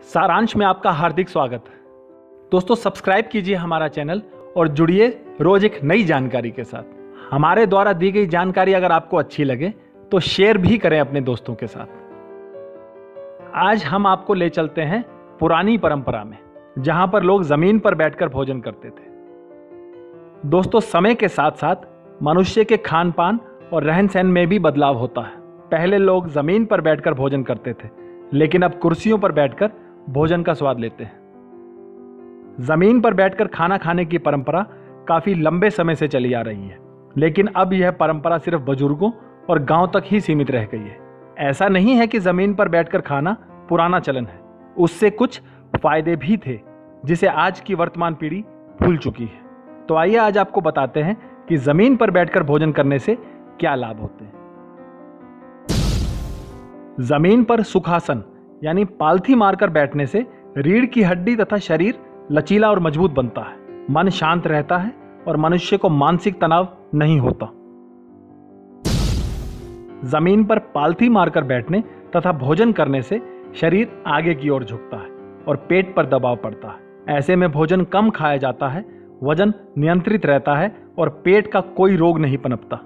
सारांश में आपका हार्दिक स्वागत। दोस्तों, सब्सक्राइब कीजिए हमारा चैनल और जुड़िए रोज एक नई जानकारी के साथ। हमारे द्वारा दी गई जानकारी अगर आपको अच्छी लगे तो शेयर भी करें अपने दोस्तों के साथ। आज हम आपको ले चलते हैं पुरानी परंपरा में, जहां पर लोग जमीन पर बैठकर भोजन करते थे। दोस्तों, समय के साथ साथ मनुष्य के खान पान और रहन सहन में भी बदलाव होता है। पहले लोग जमीन पर बैठकर भोजन करते थे, लेकिन अब कुर्सियों पर बैठकर भोजन का स्वाद लेते हैं। जमीन पर बैठकर खाना खाने की परंपरा काफी लंबे समय से चली आ रही है, लेकिन अब यह परंपरा सिर्फ बुजुर्गों और गांव तक ही सीमित रह गई है। ऐसा नहीं है कि जमीन पर बैठकर खाना पुराना चलन है, उससे कुछ फायदे भी थे जिसे आज की वर्तमान पीढ़ी भूल चुकी है। तो आइए आज आपको बताते हैं कि जमीन पर बैठकर भोजन करने से क्या लाभ होते हैं। जमीन पर सुखासन यानी पालथी मारकर बैठने से रीढ़ की हड्डी तथा शरीर लचीला और मजबूत बनता है, मन शांत रहता है और मनुष्य को मानसिक तनाव नहीं होता। जमीन पर पालथी मारकर बैठने तथा भोजन करने से शरीर आगे की ओर झुकता है और पेट पर दबाव पड़ता है। ऐसे में भोजन कम खाया जाता है, वजन नियंत्रित रहता है और पेट का कोई रोग नहीं पनपता।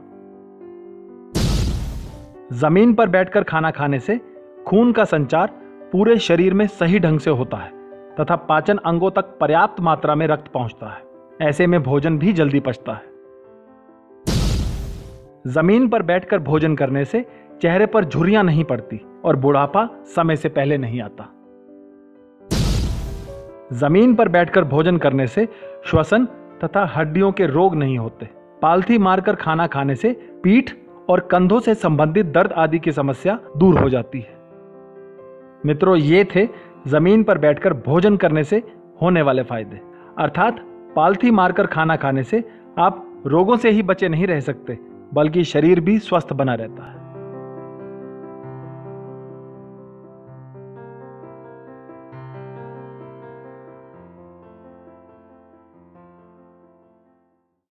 जमीन पर बैठकर खाना खाने से खून का संचार पूरे शरीर में सही ढंग से होता है तथा पाचन अंगों तक पर्याप्त मात्रा में रक्त पहुंचता है। ऐसे में भोजन भी जल्दी पचता है। जमीन पर बैठकर भोजन करने से चेहरे पर झुर्रियां नहीं पड़ती और बुढ़ापा समय से पहले नहीं आता। जमीन पर बैठकर भोजन करने से श्वसन तथा हड्डियों के रोग नहीं होते। पालथी मारकर खाना खाने से पीठ और कंधों से संबंधित दर्द आदि की समस्या दूर हो जाती है। मित्रों, ये थे जमीन पर बैठकर भोजन करने से होने वाले फायदे। अर्थात पालथी मारकर खाना खाने से आप रोगों से ही बचे नहीं रह सकते, बल्कि शरीर भी स्वस्थ बना रहता है।